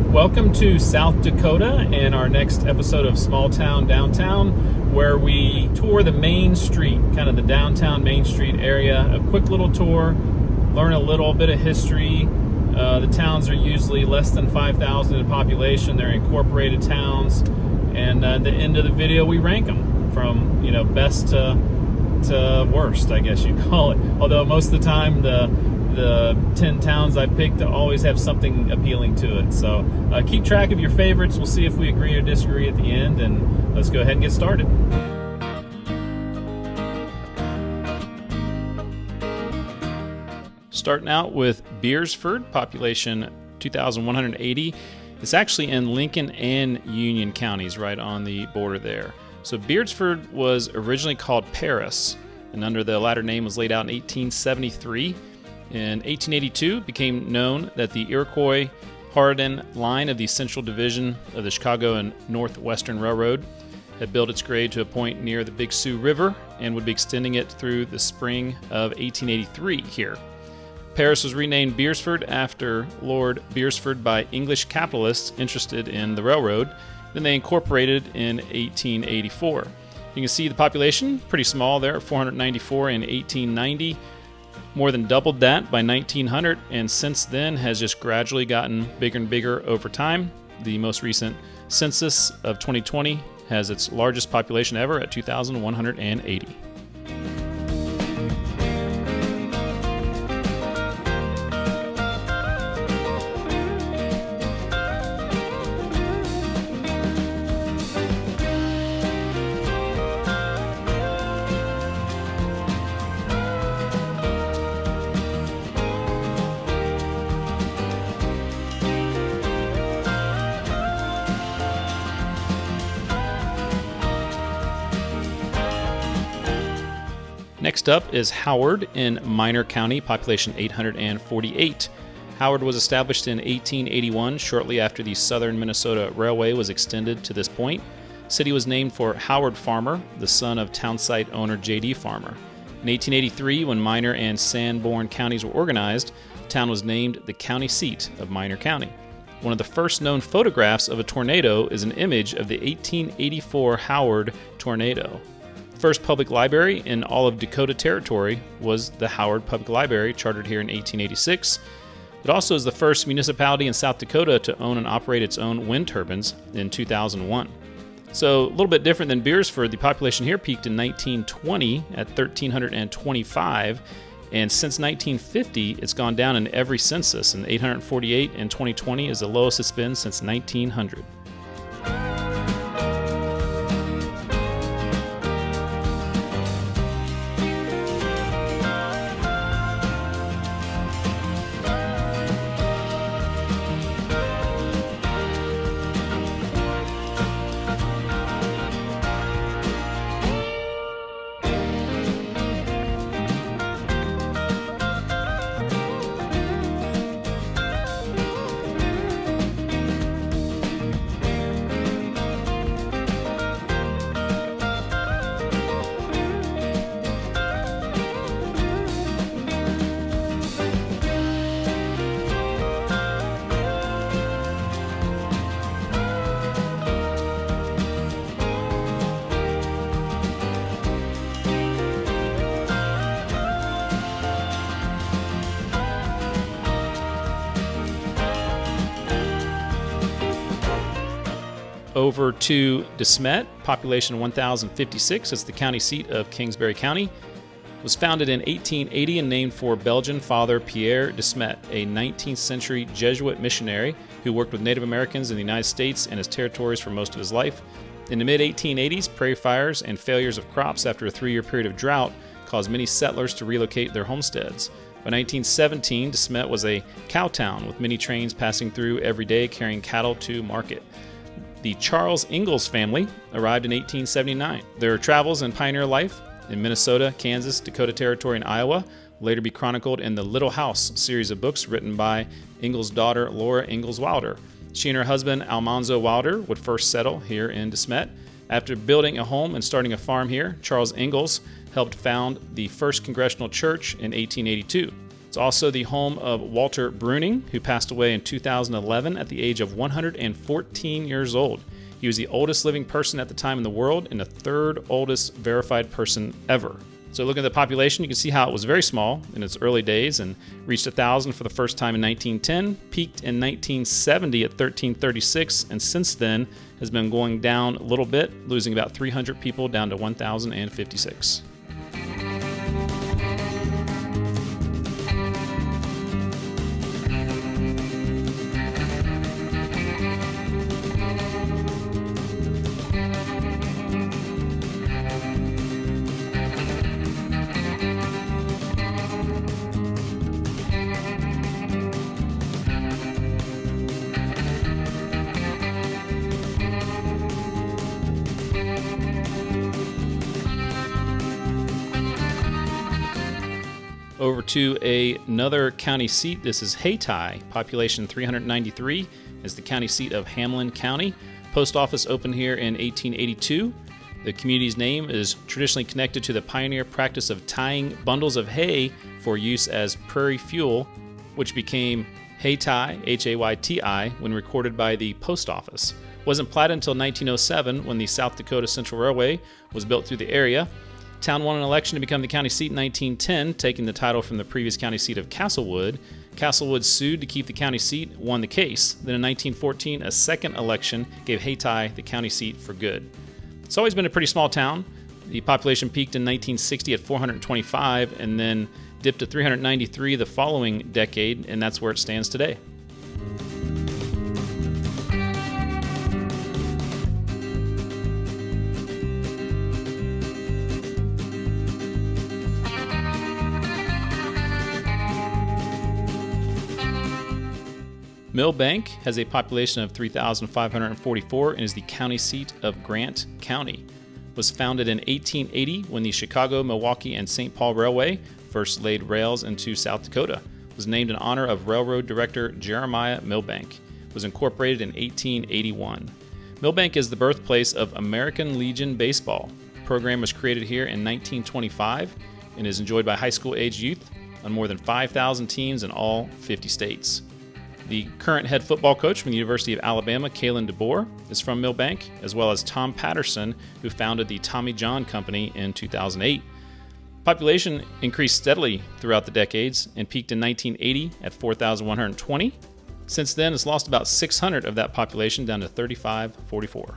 Welcome to South Dakota and our next episode of Small Town Downtown, where we tour the main street, kind of the downtown Main Street area. A quick little tour, learn a little bit of history. The towns are usually less than 5,000 in population. They're incorporated towns. And at the end of the video, we rank them from, best to worst, I guess you'd call it. Although most of the time, the 10 towns I picked always have something appealing to it. So keep track of your favorites. We'll see if we agree or disagree at the end, and let's go ahead and get started. Starting out with Beresford, population 2,180. It's actually in Lincoln and Union counties, right on the border there. So Beresford was originally called Paris, and under the latter name was laid out in 1873. In 1882, it became known that the Iroquois-Hardin line of the Central Division of the Chicago and Northwestern Railroad had built its grade to a point near the Big Sioux River and would be extending it through the spring of 1883 here. Paris was renamed Beresford after Lord Beresford by English capitalists interested in the railroad. Then they incorporated in 1884. You can see the population, pretty small there, 494 in 1890. More than doubled that by 1900, and since then has just gradually gotten bigger and bigger over time. The most recent census of 2020 has its largest population ever at 2,180. Next up is Howard in Minor County, population 848. Howard was established in 1881, shortly after the Southern Minnesota Railway was extended to this point. The city was named for Howard Farmer, the son of town site owner J.D. Farmer. In 1883, when Minor and Sanborn counties were organized, the town was named the county seat of Minor County. One of the first known photographs of a tornado is an image of the 1884 Howard tornado. First public library in all of Dakota Territory was the Howard Public Library, chartered here in 1886. It also is the first municipality in South Dakota to own and operate its own wind turbines in 2001. So a little bit different than Beresford, the population here peaked in 1920 at 1,325, and since 1950, it's gone down in every census, and 848 in 2020 is the lowest it's been since 1900. Over to Smet, population 1,056. It's the county seat of Kingsbury County. It was founded in 1880 and named for Belgian father Pierre de Smet, a 19th century Jesuit missionary who worked with Native Americans in the United States and his territories for most of his life. In the mid-1880s, prairie fires and failures of crops after a 3-year period of drought caused many settlers to relocate their homesteads. By 1917, de Smet was a cow town with many trains passing through every day carrying cattle to market. The Charles Ingalls family arrived in 1879. Their travels and pioneer life in Minnesota, Kansas, Dakota Territory, and Iowa will later be chronicled in the Little House series of books written by Ingalls' daughter, Laura Ingalls Wilder. She and her husband, Almanzo Wilder, would first settle here in Smet. After building a home and starting a farm here, Charles Ingalls helped found the First Congregational Church in 1882. It's also the home of Walter Bruning, who passed away in 2011 at the age of 114 years old. He was the oldest living person at the time in the world and the third oldest verified person ever. So looking at the population, you can see how it was very small in its early days and reached 1,000 for the first time in 1910, peaked in 1970 at 1,336, and since then has been going down a little bit, losing about 300 people down to 1,056. Over to another county seat. This is Hayti, population 393, is the county seat of Hamlin County. Post office opened here in 1882. The community's name is traditionally connected to the pioneer practice of tying bundles of hay for use as prairie fuel, which became Hayti, H-A-Y-T-I, when recorded by the post office. It wasn't platted until 1907 when the South Dakota Central Railway was built through the area. Town won an election to become the county seat in 1910, taking the title from the previous county seat of Castlewood. Castlewood sued to keep the county seat, won the case. Then in 1914, a second election gave Hayti the county seat for good. It's always been a pretty small town. The population peaked in 1960 at 425 and then dipped to 393 the following decade, and that's where it stands today. Milbank has a population of 3,544 and is the county seat of Grant County. It was founded in 1880 when the Chicago, Milwaukee, and St. Paul Railway first laid rails into South Dakota. It was named in honor of Railroad Director Jeremiah Milbank. It was incorporated in 1881. Milbank is the birthplace of American Legion baseball. The program was created here in 1925 and is enjoyed by high school-age youth on more than 5,000 teams in all 50 states. The current head football coach from the University of Alabama, Kalen DeBoer, is from Milbank, as well as Tom Patterson, who founded the Tommy John Company in 2008. Population increased steadily throughout the decades and peaked in 1980 at 4,120. Since then, it's lost about 600 of that population down to 3,544.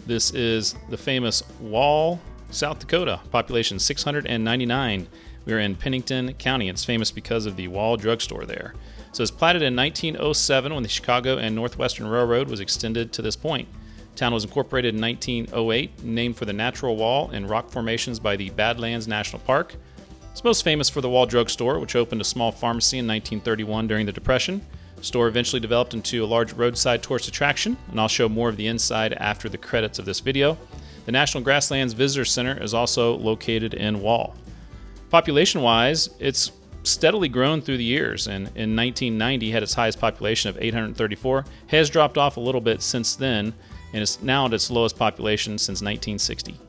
This is the famous Wall, South Dakota, population 699. We're in Pennington County. It's famous because of the Wall drugstore there. So it's platted in 1907 when the Chicago and Northwestern Railroad was extended to this point. Town was incorporated in 1908, named for the natural wall and rock formations by the Badlands National Park. It's most famous for the Wall drugstore, which opened a small pharmacy in 1931 during the Depression. The store eventually developed into a large roadside tourist attraction, and I'll show more of the inside after the credits of this video. The National Grasslands Visitor Center is also located in Wall. Population-wise, it's steadily grown through the years, and in 1990 had its highest population of 834, has dropped off a little bit since then, and is now at its lowest population since 1960.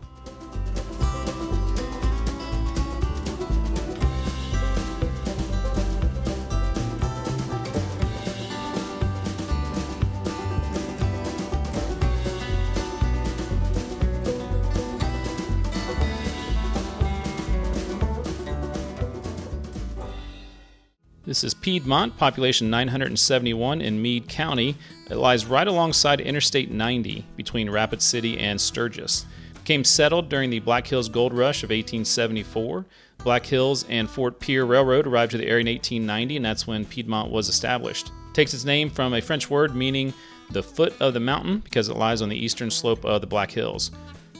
This is Piedmont, population 971 in Meade County. It lies right alongside Interstate 90 between Rapid City and Sturgis. It became settled during the Black Hills Gold Rush of 1874. Black Hills and Fort Pierre Railroad arrived to the area in 1890, and that's when Piedmont was established. It takes its name from a French word meaning the foot of the mountain because it lies on the eastern slope of the Black Hills.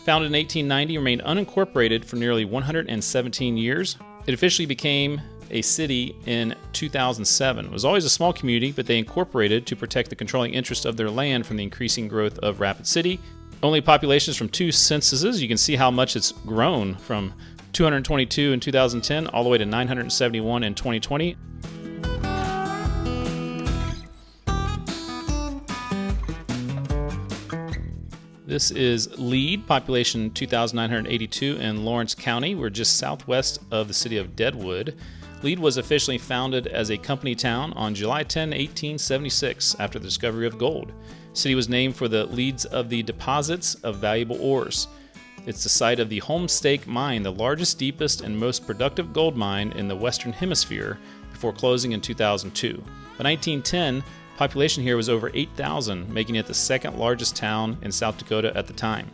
Founded in 1890, remained unincorporated for nearly 117 years. It officially became a city in 2007. It was always a small community, but they incorporated to protect the controlling interest of their land from the increasing growth of Rapid City. Only populations from 2 censuses. You can see how much it's grown from 222 in 2010 all the way to 971 in 2020. This is Lead, population 2,982 in Lawrence County. We're just southwest of the city of Deadwood. Lead was officially founded as a company town on July 10, 1876, after the discovery of gold. The city was named for the leads of the deposits of valuable ores. It's the site of the Homestake Mine, the largest, deepest, and most productive gold mine in the Western Hemisphere, before closing in 2002. By 1910, population here was over 8,000, making it the second largest town in South Dakota at the time.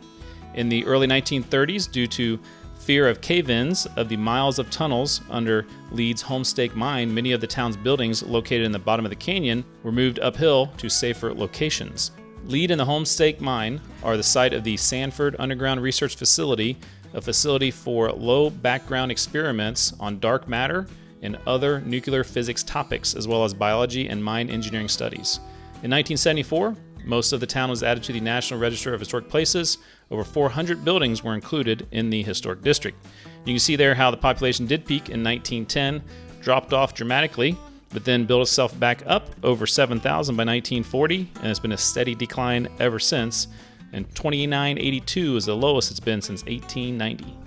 In the early 1930s, due to fear of cave-ins of the miles of tunnels under Lead's Homestake Mine, many of the town's buildings located in the bottom of the canyon were moved uphill to safer locations. Lead and the Homestake Mine are the site of the Sanford Underground Research Facility, a facility for low background experiments on dark matter and other nuclear physics topics, as well as biology and mine engineering studies. In 1974, most of the town was added to the National Register of Historic Places. Over 400 buildings were included in the historic district. You can see there how the population did peak in 1910, dropped off dramatically, but then built itself back up over 7,000 by 1940, and it's been a steady decline ever since. And 2982 is the lowest it's been since 1890.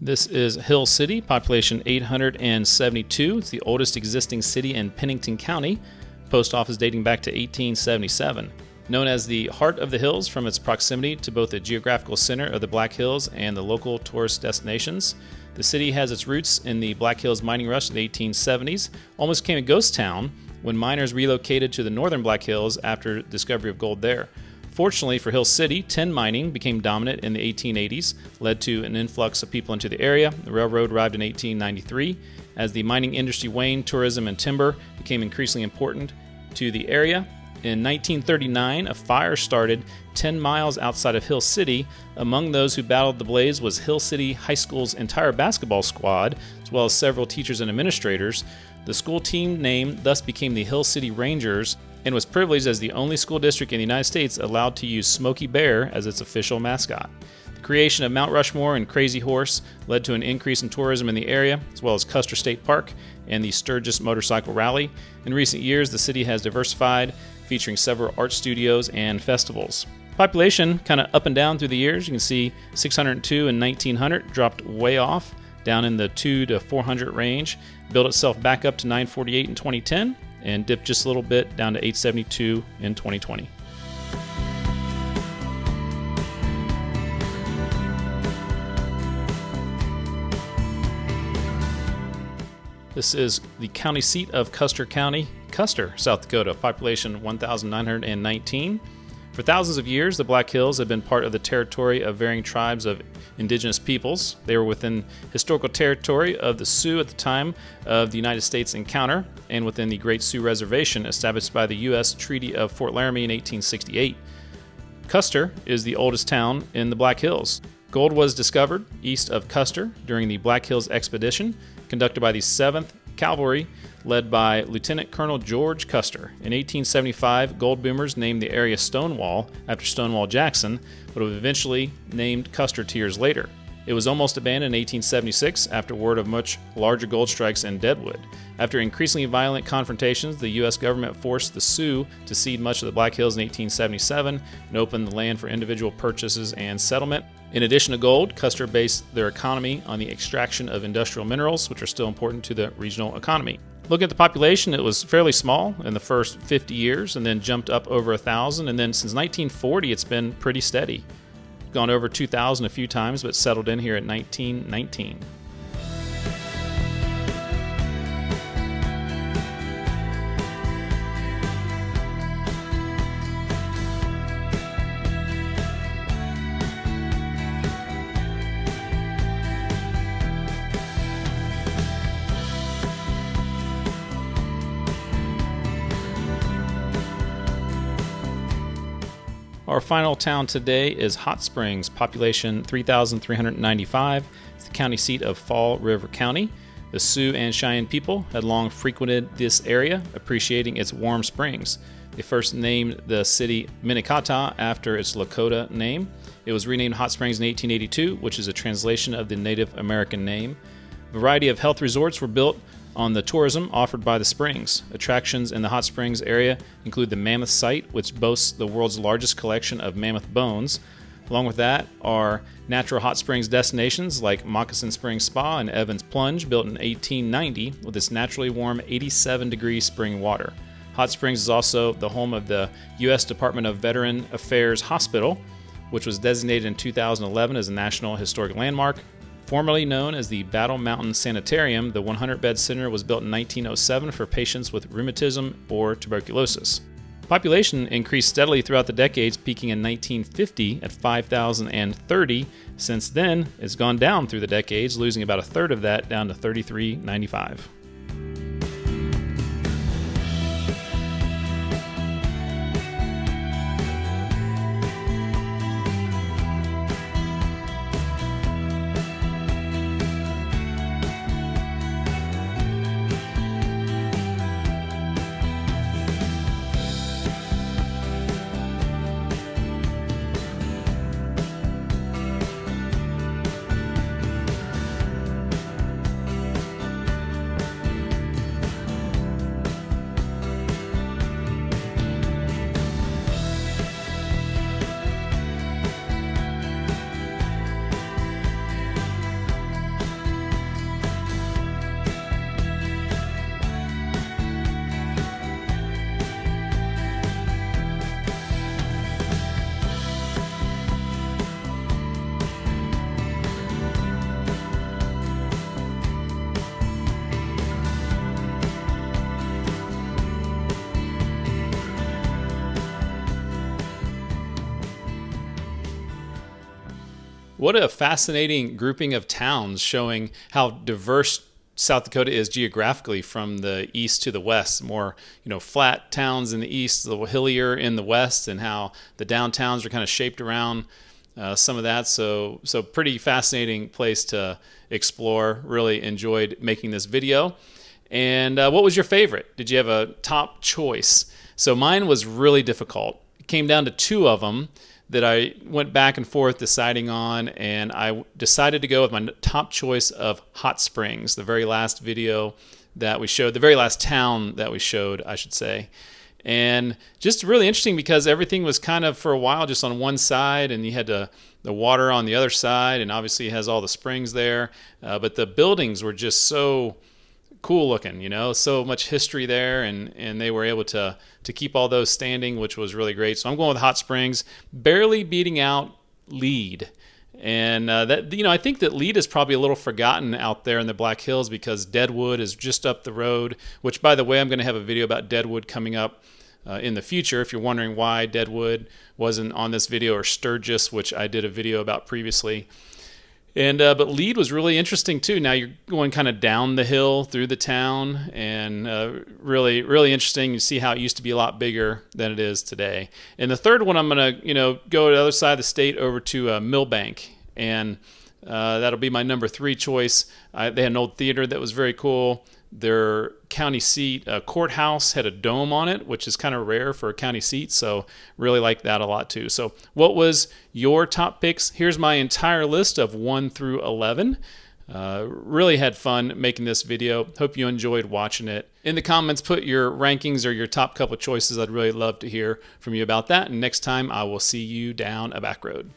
This is Hill City, population 872. It's the oldest existing city in Pennington County. Post office dating back to 1877. Known as the Heart of the Hills from its proximity to both the geographical center of the Black Hills and the local tourist destinations. The city has its roots in the Black Hills mining rush in the 1870s, almost became a ghost town when miners relocated to the northern Black Hills after discovery of gold there. Fortunately for Hill City, tin mining became dominant in the 1880s, led to an influx of people into the area. The railroad arrived in 1893. As the mining industry waned, tourism and timber became increasingly important to the area. In 1939, a fire started 10 miles outside of Hill City. Among those who battled the blaze was Hill City High School's entire basketball squad, as well as several teachers and administrators. The school team name thus became the Hill City Rangers, and was privileged as the only school district in the United States allowed to use Smokey Bear as its official mascot. The creation of Mount Rushmore and Crazy Horse led to an increase in tourism in the area, as well as Custer State Park and the Sturgis Motorcycle Rally. In recent years, the city has diversified, featuring several art studios and festivals. Population kind of up and down through the years. You can see 602 in 1900, dropped way off, down in the 2 to 400 range, built itself back up to 948 in 2010, and dipped just a little bit down to 872 in 2020. This is the county seat of Custer County, Custer, South Dakota, population 1,919. For thousands of years, the Black Hills have been part of the territory of varying tribes of indigenous peoples. They were within historical territory of the Sioux at the time of the United States encounter, and within the Great Sioux Reservation established by the U.S. Treaty of Fort Laramie in 1868. Custer is the oldest town in the Black Hills. Gold was discovered east of Custer during the Black Hills Expedition, conducted by the 7th cavalry led by Lieutenant Colonel George Custer. In 1875, gold boomers named the area Stonewall after Stonewall Jackson, but was eventually named Custer 2 years later. It was almost abandoned in 1876 after word of much larger gold strikes in Deadwood. After increasingly violent confrontations, the U.S. government forced the Sioux to cede much of the Black Hills in 1877 and opened the land for individual purchases and settlement. In addition to gold, Custer based their economy on the extraction of industrial minerals, which are still important to the regional economy. Looking at the population, it was fairly small in the first 50 years and then jumped up over 1,000. And then since 1940, it's been pretty steady. Gone over 2,000 a few times, but settled in here at 1919. Our final town today is Hot Springs, population 3,395. It's the county seat of Fall River County. The Sioux and Cheyenne people had long frequented this area, appreciating its warm springs. They first named the city Minnetonka after its Lakota name. It was renamed Hot Springs in 1882, which is a translation of the Native American name. A variety of health resorts were built on the tourism offered by the springs. Attractions in the Hot Springs area include the Mammoth Site, which boasts the world's largest collection of mammoth bones. Along with that are natural hot springs destinations like Moccasin Springs Spa and Evans Plunge, built in 1890 with its naturally warm 87-degree spring water. Hot Springs is also the home of the U.S. Department of Veteran Affairs Hospital, which was designated in 2011 as a National Historic Landmark. Formerly known as the Battle Mountain Sanitarium, the 100-bed center was built in 1907 for patients with rheumatism or tuberculosis. Population increased steadily throughout the decades, peaking in 1950 at 5,030. Since then, it's gone down through the decades, losing about a third of that down to 3,395. What a fascinating grouping of towns, showing how diverse South Dakota is geographically from the east to the west. More, flat towns in the east, a little hillier in the west, and how the downtowns are kind of shaped around some of that. So pretty fascinating place to explore. Really enjoyed making this video. And what was your favorite? Did you have a top choice? So mine was really difficult. It came down to two of them that I went back and forth deciding on, and I decided to go with my top choice of Hot Springs, the very last video that we showed, the very last town that we showed, I should say. And just really interesting because everything was kind of for a while just on one side, and you had the water on the other side, and obviously it has all the springs there, but the buildings were just so cool looking, so much history there, and they were able to keep all those standing, which was really great. So I'm going with Hot Springs, barely beating out Lead. And I think that Lead is probably a little forgotten out there in the Black Hills because Deadwood is just up the road, which, by the way, I'm going to have a video about Deadwood coming up in the future. If you're wondering why Deadwood wasn't on this video, or Sturgis, which I did a video about previously. And but Lead was really interesting too. Now you're going kind of down the hill through the town, and really, really interesting. You see how it used to be a lot bigger than it is today. And the third one, I'm gonna go to the other side of the state over to Milbank, and that'll be my number 3 choice. They had an old theater that was very cool. Their county seat courthouse had a dome on it, which is kind of rare for a county seat, so really like that a lot too. So what was your top picks? Here's my entire list of 1 through 11. Really had fun making this video. Hope you enjoyed watching it. In the comments, put your rankings or your top couple choices. I'd really love to hear from you about that. And next time, I will see you down a back road.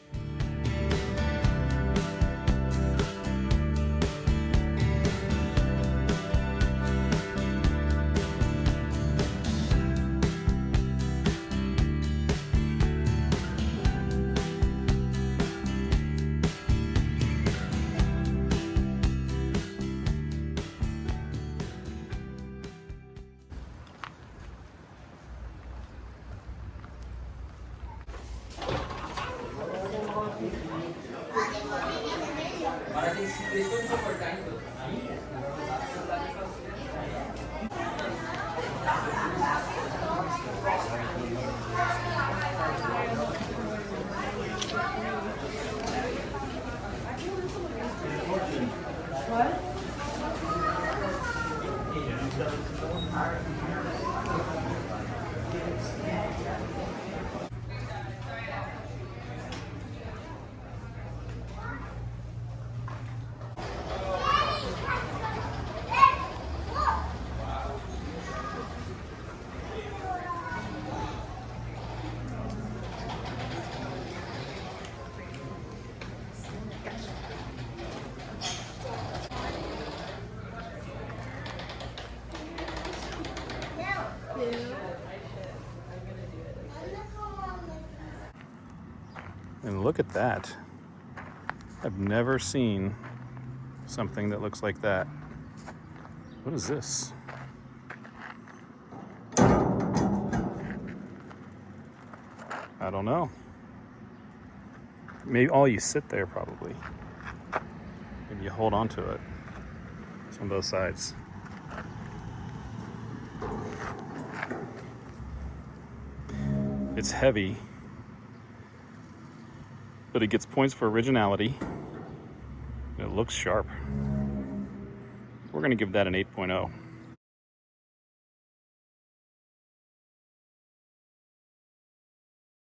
And look at that. I've never seen something that looks like that. What is this? I don't know. Maybe you sit there probably. Maybe you hold on to it. It's on both sides. It's heavy, but it gets points for originality. And it looks sharp. We're going to give that an 8.0.